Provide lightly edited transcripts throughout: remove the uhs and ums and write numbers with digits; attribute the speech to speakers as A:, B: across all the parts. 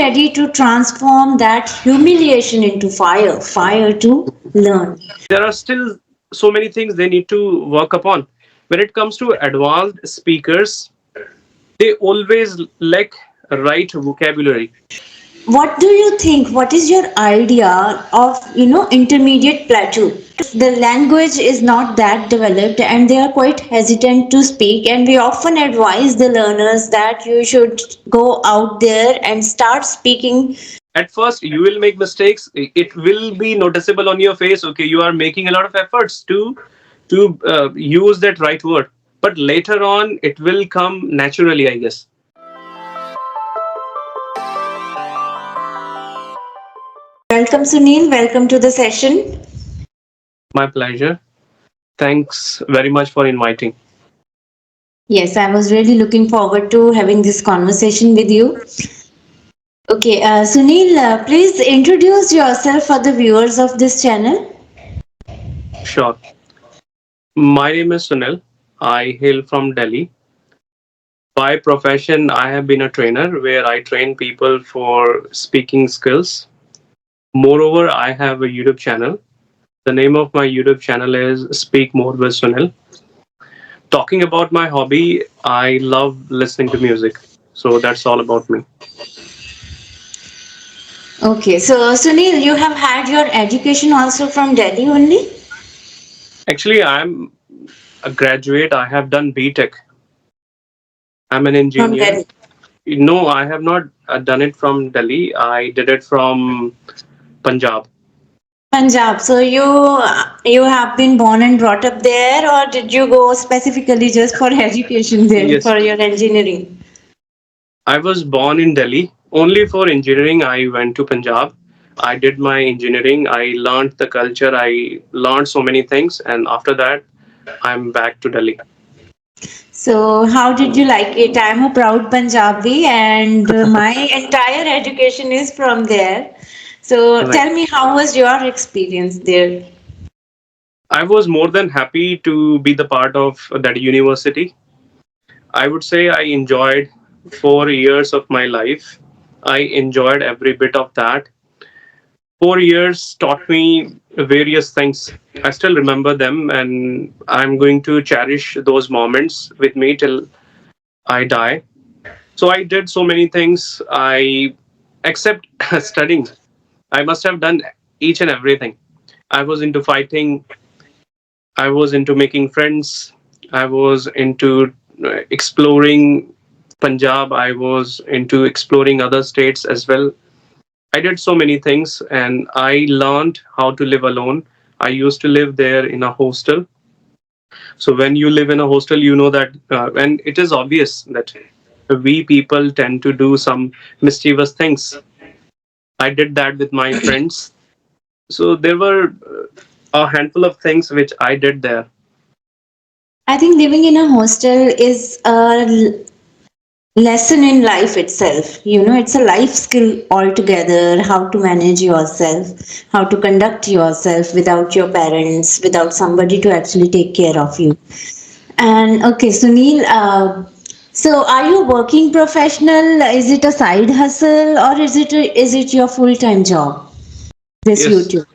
A: ready to transform that humiliation into fire, fire to learn.
B: There are still so many things they need to work upon. When it comes to advanced speakers, they always lack right vocabulary.
A: What do you think? What is your idea of intermediate plateau? The language is not that developed and they are quite hesitant to speak, and we often advise the learners that you should go out there and start speaking.
B: At first, you will make mistakes. It will be noticeable on your face. Okay, you are making a lot of efforts to use that right word, but later on, it will come naturally, I guess.
A: Welcome, Sunil. Welcome to the session.
B: My pleasure. Thanks very much for inviting.
A: Yes, I was really looking forward to having this conversation with you. Okay, Sunil, please introduce yourself for the viewers of this channel.
B: Sure. My name is Sunil. I hail from Delhi. By profession, I have been a trainer where I train people for speaking skills. Moreover, I have a YouTube channel. The name of my YouTube channel is Speak More with Sunil. Talking about my hobby, I love listening to music. So that's all about me.
A: Okay, so Sunil, you have had your education also from Delhi only?
B: Actually, I'm a graduate. I have done BTech. I'm an
A: From
B: engineer.
A: Delhi.
B: No, I have not done it from Delhi. I did it from Punjab.
A: Punjab. So you have been born and brought up there, or did you go specifically just for education there
B: Yes,
A: for your engineering?
B: I was born in Delhi. Only for engineering, I went to Punjab. I did my engineering. I learned the culture. I learned so many things. And after that, I'm back to Delhi.
A: So how did you like it? I'm a proud Punjabi, and my entire education is from there. So
B: Right.
A: tell me, how was your experience there?
B: I was more than happy to be the part of that university. I would say I enjoyed 4 years of my life. I enjoyed every bit of that. 4 years taught me various things. I still remember them, and I'm going to cherish those moments with me till I die. So I did so many things. I, except studying, I must have done each and everything. I was into fighting. I was into making friends. I was into exploring Punjab. I was into exploring other states as well. I did so many things and I learned how to live alone. I used to live there in a hostel. So when you live in a hostel, you know that, and it is obvious that we people tend to do some mischievous things. I did that with my friends. So there were a handful of things which I did there.
A: I think living in a hostel is a lesson in life itself. It's a life skill altogether, how to manage yourself, how to conduct yourself without your parents, without somebody to actually take care of you. And okay, Sunil, so are you working professional? Is it a side hustle, or is it your full-time job, this
B: Yes,
A: YouTube?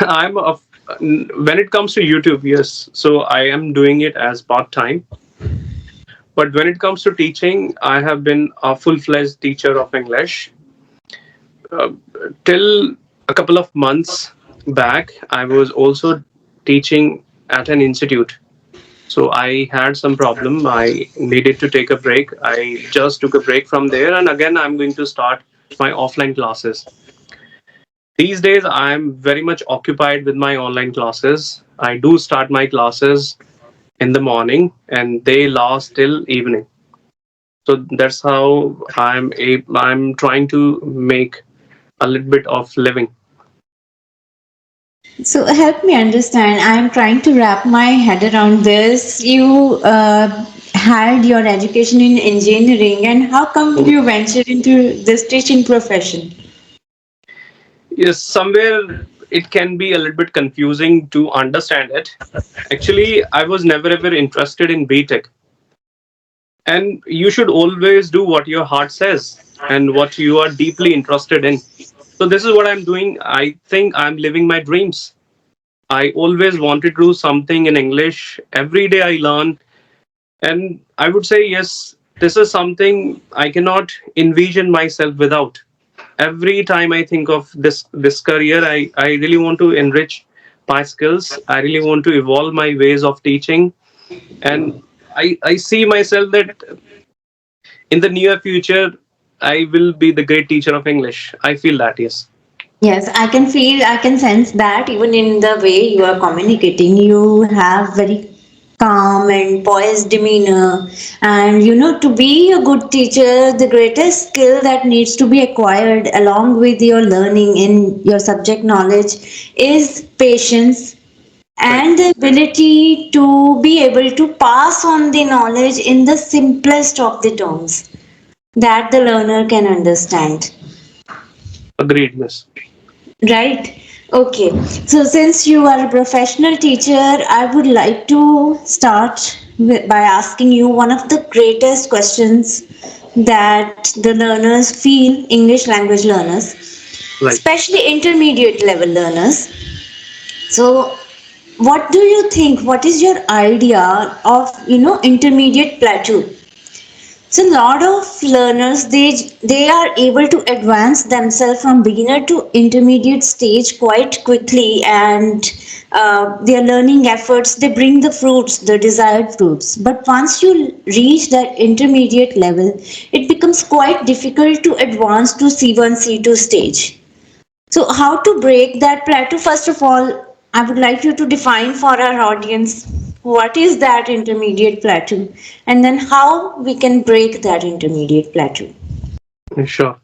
B: I'm a, when it comes to YouTube, yes. So I am doing it as part time. But when it comes to teaching, I have been a full fledged teacher of English. Uh, till a couple of months back, I was also teaching at an institute. So I had some problem. I needed to take a break. I just took a break from there, and again, I'm going to start my offline classes. These days, I'm very much occupied with my online classes. I do start my classes in the morning, and they last till evening. So that's how I'm trying to make a little bit of living.
A: So help me understand. I'm trying to wrap my head around this. You had your education in engineering, and how come you ventured into this teaching profession?
B: Yes, somewhere it can be a little bit confusing to understand it. Actually, I was never ever interested in BTech, and you should always do what your heart says. and what you are deeply interested in. So this is what I'm doing. I think I'm living my dreams. I always wanted to do something in English. Every day I learn, and I would say yes, this is something I cannot envision myself without. Every time I think of this career, I really want to enrich my skills. I really want to evolve my ways of teaching, and I see myself that in the near future I will be the great teacher of English. I feel that, yes.
A: Yes, I can feel, I can sense that even in the way you are communicating, you have very calm and poised demeanor. And to be a good teacher, the greatest skill that needs to be acquired along with your learning in your subject knowledge is patience
B: Right.
A: and the ability to be able to pass on the knowledge in the simplest of the terms that the learner can understand.
B: Agreed, miss.
A: Right. Okay. So, since you are a professional teacher, I would like to start by asking you one of the greatest questions that the learners feel, English language learners,
B: Right.
A: especially intermediate level learners. So, what do you think? What is your idea of, intermediate plateau? So, a lot of learners they are able to advance themselves from beginner to intermediate stage quite quickly, and their learning efforts they bring the fruits, the desired fruits. But once you reach that intermediate level, it becomes quite difficult to advance to C1, C2 stage. So, how to break that plateau? First of all, I would like you to define for our audience what is that intermediate plateau, and then how we can break that intermediate plateau.
B: Sure.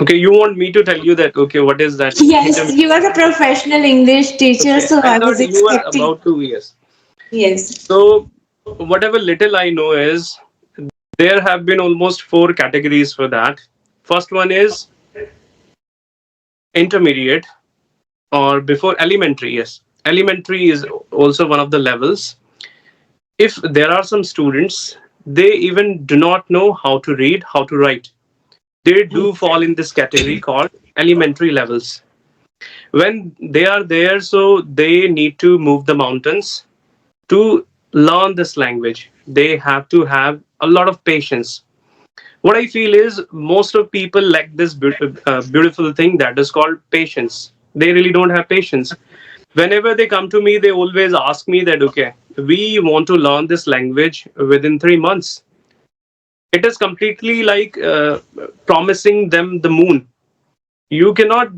B: Okay, you want me to tell you that? Okay, what is that
A: Yes,
B: intermediate?
A: you are a professional English teacher,
B: Okay,
A: so
B: I
A: I
B: thought
A: was
B: you were
A: expecting.
B: about to, yes.
A: Yes.
B: So, whatever little I know is there have been almost four categories for that. First one is intermediate or before elementary. Yes, elementary is also one of the levels. If there are some students, they even do not know how to read, how to write. They do fall in this category called elementary levels. When they are there, so they need to move the mountains to learn this language. They have to have a lot of patience. What I feel is most of people lack this beautiful thing that is called patience. They really don't have patience. Whenever they come to me, they always ask me that, okay, we want to learn this language within 3 months. It is completely like promising them the moon. You cannot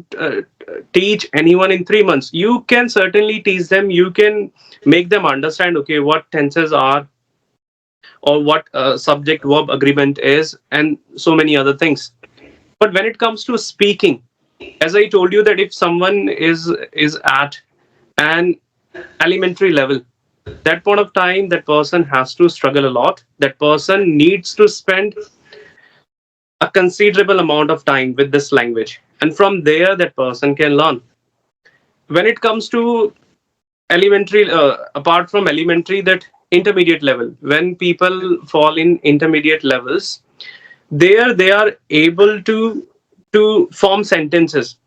B: teach anyone in 3 months. You can certainly teach them. You can make them understand, okay, what tenses are, or what subject verb agreement is, and so many other things. But when it comes to speaking, as I told you, that if someone is at an elementary level, that point of time that person has to struggle a lot. That person needs to spend a considerable amount of time with this language, and from there that person can learn. When it comes to elementary, apart from elementary, that intermediate level, when people fall in intermediate levels, there they are able to form sentences,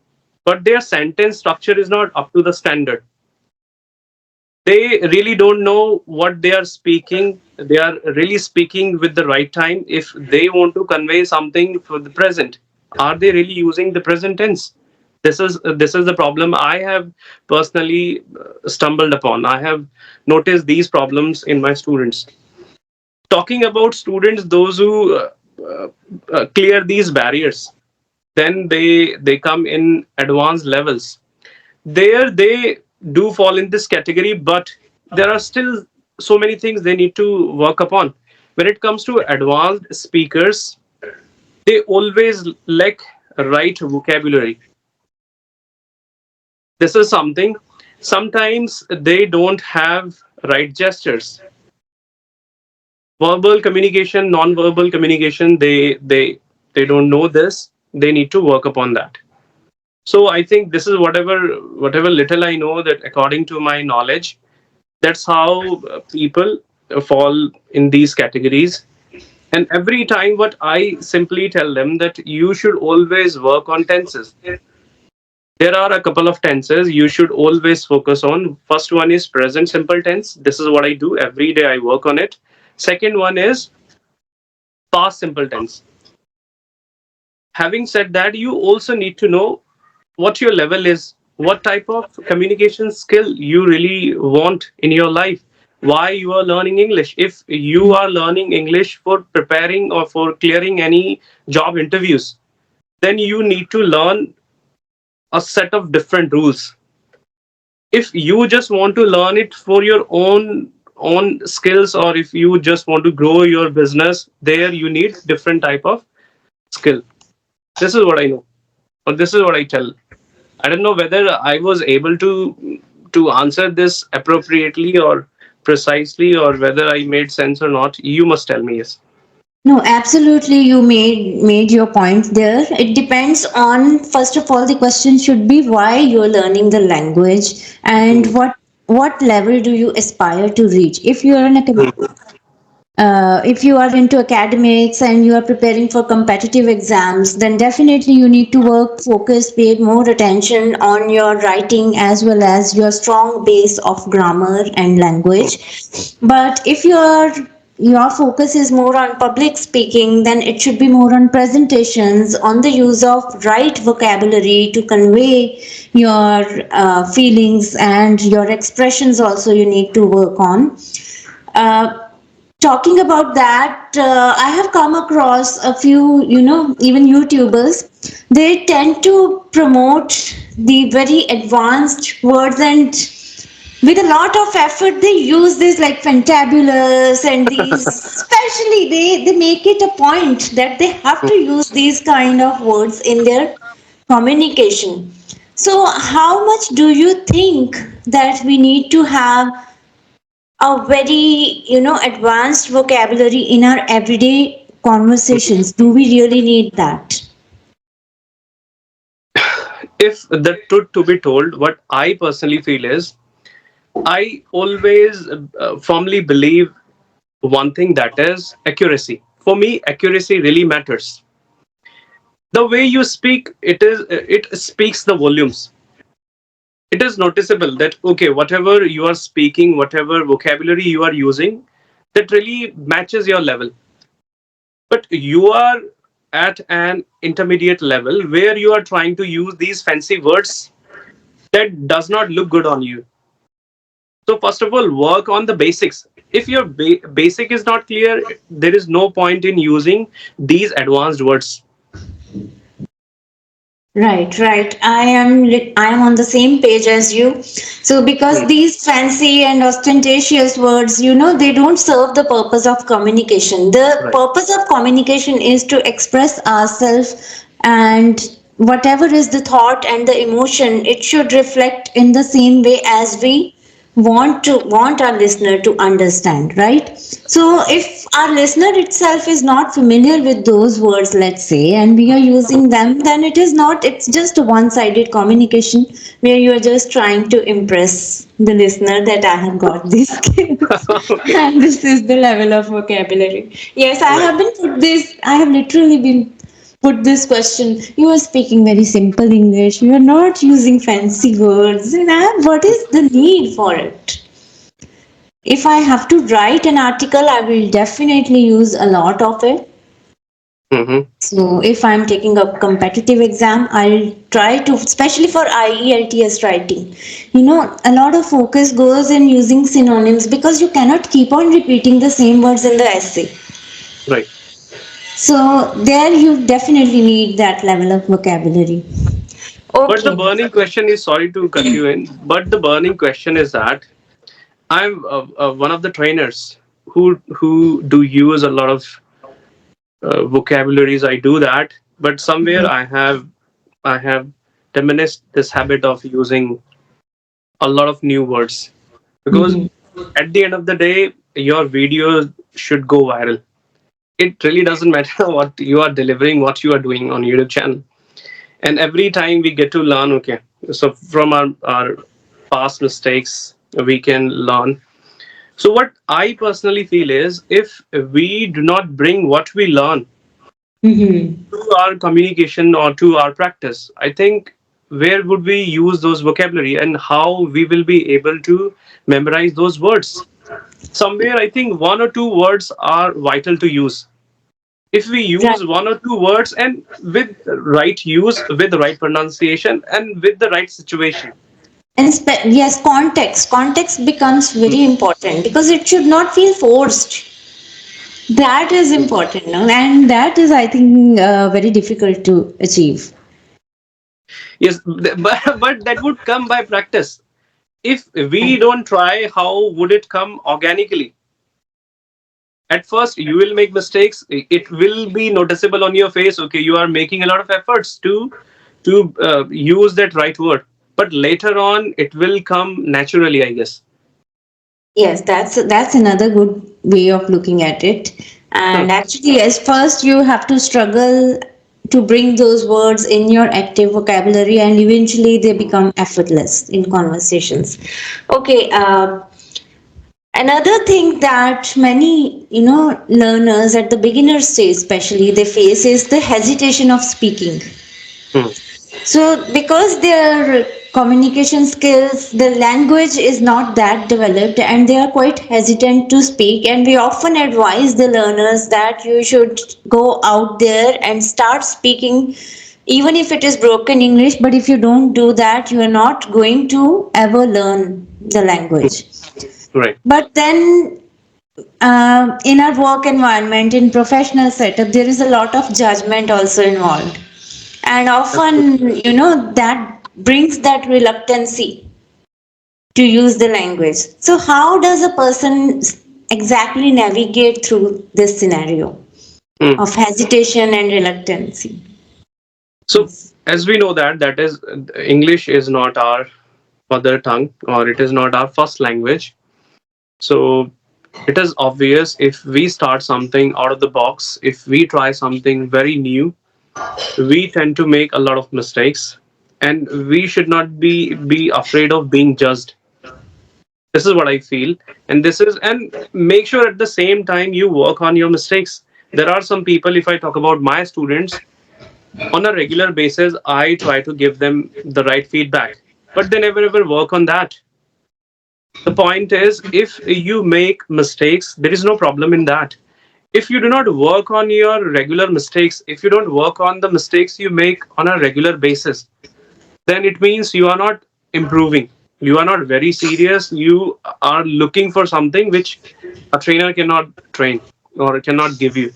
B: but their sentence structure is not up to the standard. They really don't know what they are speaking. They are really speaking with the right time. If they want to convey something for the present, are they really using the present tense? This is the problem I have personally stumbled upon. I have noticed these problems in my students. Talking about students, those who uh, clear these barriers, then they come in advanced levels. There they do fall in this category, but there are still so many things they need to work upon. When it comes to advanced speakers, they always lack right vocabulary. This is something. Sometimes they don't have right gestures. Verbal communication, non-verbal communication, they don't know this. They need to work upon that. So I think this is whatever little I know, that according to my knowledge, that's how people fall in these categories. And every time, what I simply tell them that you should always work on tenses. There are a couple of tenses you should always focus on. First one is present simple tense. This is what I do every day. I work on it. Second one is past simple tense. Having said that, you also need to know what your level is, what type of communication skill you really want in your life, why you are learning English. If you are learning English for preparing or for clearing any job interviews, then you need to learn a set of different rules. If you just want to learn it for your own skills, or if you just want to grow your business, there you need different type of skill. This is what I know, or this is what I tell. I don't know whether I was able to answer this appropriately or precisely, or whether I made sense or not. You must tell me. Yes.
A: No, absolutely. You made your point there. It depends on, first of all, the question should be why you're learning the language and
B: Hmm.
A: what level do you aspire to reach. If you are into academics and you are preparing for competitive exams, then definitely you need to work focus, pay more attention on your writing as well as your strong base of grammar and
B: Hmm.
A: language. But if your focus is more on public speaking, then it should be more on presentations, on the use of right vocabulary to convey your feelings, and your expressions also you need to work on. Uh, Talking about that, I have come across a few, even YouTubers. They tend to promote the very advanced words, and with a lot of effort they use this like fantabulous and these, especially they make it a point that they have to use these kind of words in their communication. So how much do you think that we need to have a very, advanced vocabulary in our everyday conversations? Do we really need that?
B: If the truth to be told, what I personally feel is, I always firmly believe one thing, that is accuracy. For me, accuracy really matters. The way you speak, it speaks the volumes. It is noticeable that okay, whatever you are speaking, whatever vocabulary you are using, that really matches your level. But you are at an intermediate level where you are trying to use these fancy words that does not look good on you. So first of all, work on the basics. If your basic is not clear, there is no point in using these advanced words.
A: Right, right. I am on the same page as you. So because
B: Hmm.
A: these fancy and ostentatious words, they don't serve the purpose of communication. The
B: Right.
A: purpose of communication is to express ourselves, and whatever is the thought and the emotion, it should reflect in the same way as we want our listener to understand, right? So if our listener itself is not familiar with those words, let's say, and we are using them, then it's just a one sided communication where you are just trying to impress the listener that I have got these skills
B: Okay.
A: and this is the level of vocabulary. Yes,
B: Right.
A: I have literally been put this question. You are speaking very simple English, you are not using fancy words, and what is the need for it? If I have to write an article, I will definitely use a lot of it.
B: Hmm.
A: So if I'm taking a competitive exam, I'll try to, especially for IELTS writing, a lot of focus goes in using synonyms because you cannot keep on repeating the same words in the essay.
B: Right.
A: So there you definitely need that level of vocabulary.
B: But the
A: Okay.
B: burning question is, sorry to cut you in, but the burning question is that I'm one of the trainers who do use a lot of vocabularies. I do that, but somewhere I have diminished this habit of using a lot of new words, because
A: Mhm.
B: at the end of the day, your video should go viral. It really doesn't matter what you are delivering, what you are doing on YouTube channel. And every time we get to learn, okay, so from our past mistakes we can learn. So what I personally feel is, if we do not bring what we learn
A: Mm-hmm.
B: to our communication or to our practice, I think where would we use those vocabulary and how we will be able to memorize those words? Somewhere I think one or two words are vital to use. If we
A: Right.
B: use one or two words and with right use, with the right pronunciation, and with the right situation.
A: And yes, context becomes very important because it should not feel forced. That is important, no? And that is, I think, very difficult to achieve.
B: Yes, but that would come by practice. If we don't try, how would it come organically? At first, you will make mistakes. It will be noticeable on your face. Okay, you are making a lot of efforts to use that right word. But later on, it will come naturally, I guess.
A: Yes, that's another good way of looking at it. And actually, yes, first you have to struggle to bring those words in your active vocabulary, and eventually they become effortless in conversations. Okay, another thing that many, learners at the beginner stage, especially, they face is the hesitation of speaking.
B: Hmm.
A: So, because their communication skills, the language is not that developed, and they are quite hesitant to speak. And we often advise the learners that you should go out there and start speaking, even if it is broken English. But if you don't do that, you are not going to ever learn the language.
B: Right.
A: But then in our work environment, in professional setup, there is a lot of judgment also involved, and often
B: Absolutely.
A: that brings that reluctancy to use the language. So how does a person exactly navigate through this scenario
B: Hmm.
A: of hesitation and reluctancy?
B: So, as we know that is English is not our mother tongue, or it is not our first language. So it is obvious, if we start something out of the box, if we try something very new, we tend to make a lot of mistakes, and we should not be afraid of being judged. This is what I feel. And make sure at the same time you work on your mistakes. There are some people, if I talk about my students, on a regular basis I try to give them the right feedback, but they never ever work on that. The point is, if you make mistakes, there is no problem in that. If you do not work on your regular mistakes, if you don't work on the mistakes you make on a regular basis, then it means you are not improving. You are not very serious. You are looking for something which a trainer cannot train or cannot give you.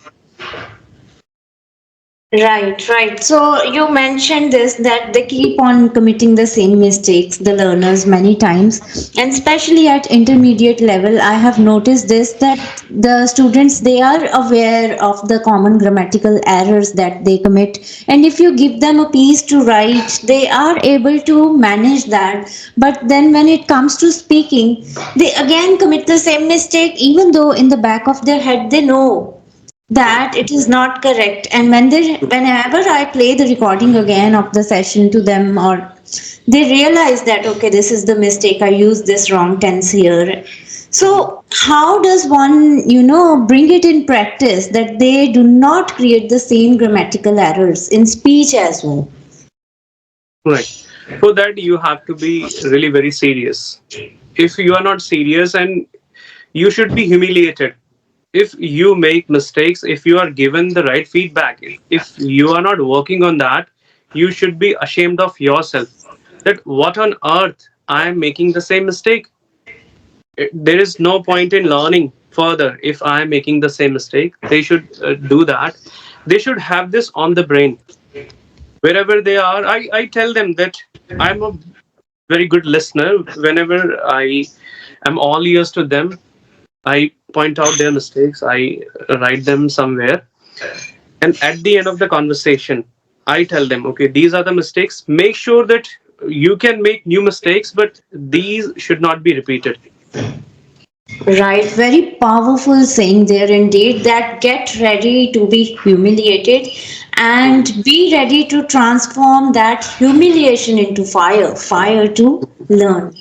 A: Right, right. So you mentioned this that they keep on committing the same mistakes, the learners, many times, and especially at intermediate level, I have noticed this that the students, they are aware of the common grammatical errors that they commit, and if you give them a piece to write, they are able to manage that. But then when it comes to speaking, they again commit the same mistake, even though in the back of their head they know that it is not correct. And whenever I play the recording again of the session to them, or they realize that okay, this is the mistake, I used this wrong tense here. So how does one bring it in practice that they do not create the same grammatical errors in speech as well?
B: Right. For that, you have to be really very serious. If you are not serious, and you should be humiliated if you make mistakes, if you are given the right feedback, if you are not working on that, you should be ashamed of yourself, that what on earth I am making the same mistake. There is no point in learning further if I am making the same mistake. They should do that. They should have this on the brain wherever they are. I tell them that I'm a very good listener. Whenever I am all ears to them, I point out their mistakes, I write them somewhere, and at the end of the conversation, I tell them, okay, these are the mistakes. Make sure that you can make new mistakes, but these should not be repeated.
A: Right, very powerful saying there indeed, that get ready to be humiliated and be ready to transform that humiliation into fire, fire to learn.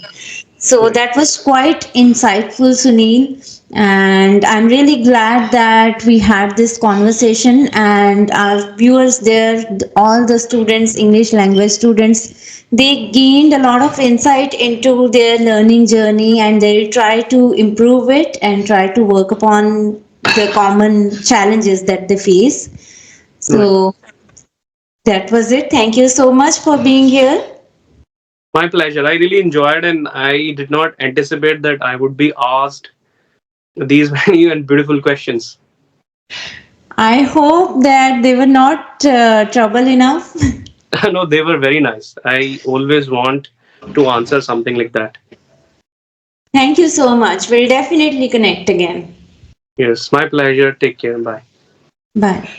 A: So
B: Right.
A: that was quite insightful, Sunil. And I'm really glad that we had this conversation, and our viewers there, all the students, English language students, they gained a lot of insight into their learning journey, and they try to improve it and try to work upon the common challenges that they face.
B: Right.
A: So that was it. Thank you so much for being here.
B: My pleasure. I really enjoyed, and I did not anticipate that I would be asked these many and beautiful questions.
A: I hope that they were not trouble enough.
B: No, they were very nice. I always want to answer something like that.
A: Thank you so much. We'll definitely connect again.
B: Yes, my pleasure. Take care. Bye.
A: Bye.